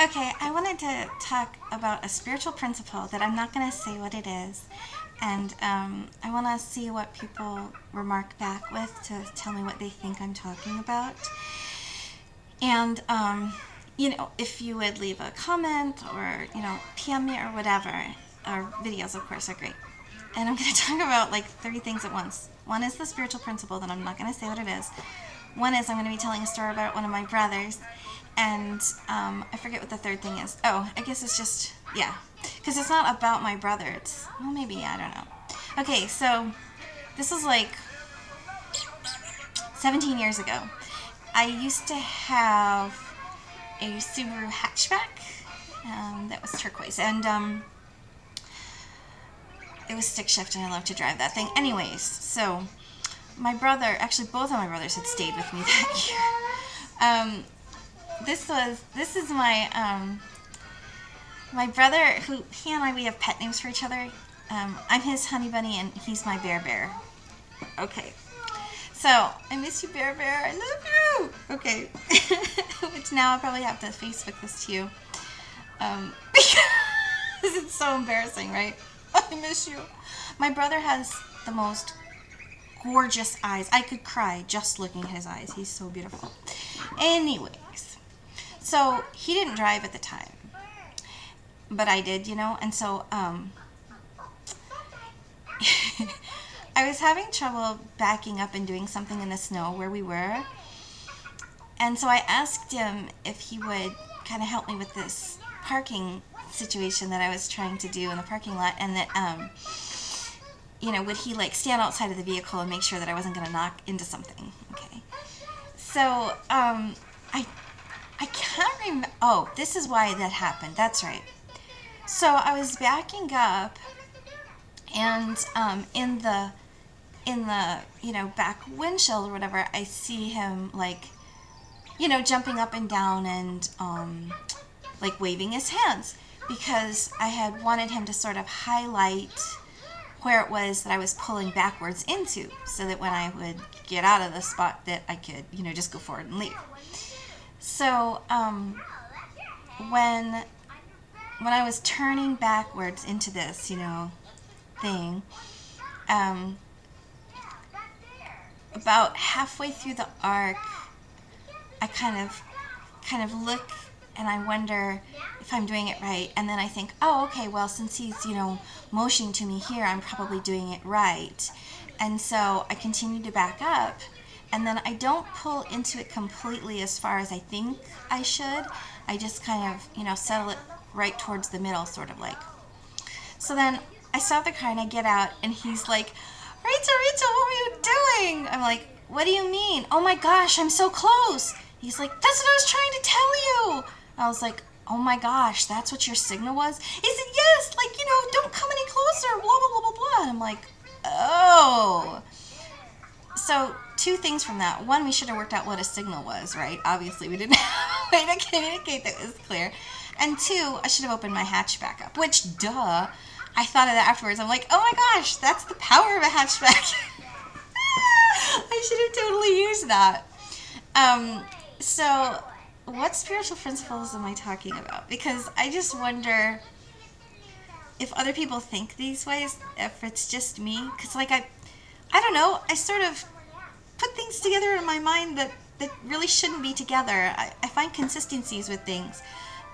Okay, I wanted to talk about a spiritual principle that I'm not going to say what it is. And I want to see what people remark back with to tell me what they think I'm talking about. And, if you would leave a comment or, PM me or whatever, or videos, of course, are great. And I'm going to talk about like three things at once. One is the spiritual principle that I'm not going to say what it is. One is I'm going to be telling a story about one of my brothers. And I forget what the third thing is. Oh, I guess it's just, yeah. Because it's not about my brother. It's, well, maybe, I don't know. Okay, so this was like 17 years ago. I used to have a Subaru hatchback that was turquoise. And it was stick shift, and I loved to drive that thing. Anyways, so my brother, actually both of my brothers had stayed with me that year. This is my brother, who he and I, we have pet names for each other. I'm his honey bunny and he's my bear bear. Okay. So, I miss you, bear bear. I love you. Okay. Which now I'll probably have to Facebook this to you. Because it's so embarrassing, right? I miss you. My brother has the most gorgeous eyes. I could cry just looking at his eyes. He's so beautiful. Anyways, so he didn't drive at the time, but I did, and so I was having trouble backing up and doing something in the snow where we were, and so I asked him if he would kind of help me with this parking situation that I was trying to do in the parking lot, and that would he like stand outside of the vehicle and make sure that I wasn't going to knock into something. Okay, so I can't remember. Oh, this is why that happened. That's right. So I was backing up, and in the back windshield or whatever, I see him like jumping up and down and like waving his hands, because I had wanted him to sort of highlight where it was that I was pulling backwards into, so that when I would get out of the spot that I could just go forward and leave. So when I was turning backwards into this thing, about halfway through the arc, I kind of look and I wonder if I'm doing it right, and then I think, oh, okay, well, since he's motioning to me here, I'm probably doing it right. And so I continue to back up, and then I don't pull into it completely as far as I think I should. I just kind of settle it right towards the middle, sort of like. So then I stop the car and I get out, and he's like, Rachel, what were you doing? I'm like, what do you mean? Oh my gosh, I'm so close. He's like, that's what I was trying to tell you. I was like, oh my gosh, that's what your signal was? He said, yes, like, don't come any closer, blah, blah, blah, blah, blah. And I'm like, oh. So, two things from that. One, we should have worked out what a signal was, right? Obviously, we didn't have a way to communicate that was clear. And two, I should have opened my hatchback up, which, duh, I thought of that afterwards. I'm like, oh my gosh, that's the power of a hatchback. I should have totally used that. So, what spiritual principles am I talking about? Because I just wonder if other people think these ways, if it's just me. Because, like, I don't know, I sort of put things together in my mind that really shouldn't be together. I find consistencies with things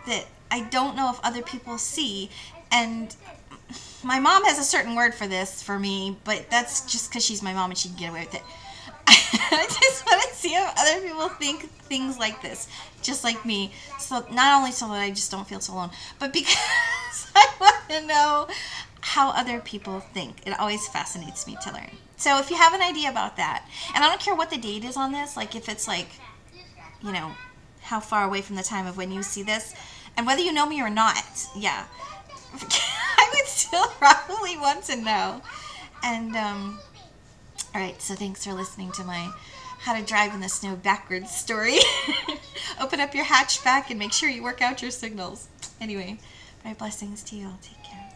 that I don't know if other people see. And my mom has a certain word for this for me, but that's just because she's my mom and she can get away with it. I just want to see if other people think things like this, just like me. So not only so that I just don't feel so alone, but because I want to know how other people think. It always fascinates me to learn. So if you have an idea about that, and I don't care what the date is on this, like if it's like, how far away from the time of when you see this, and whether you know me or not, yeah, I would still probably want to know. And, all right, so thanks for listening to my how to drive in the snow backwards story. Open up your hatchback and make sure you work out your signals. Anyway, my blessings to you all. Take care.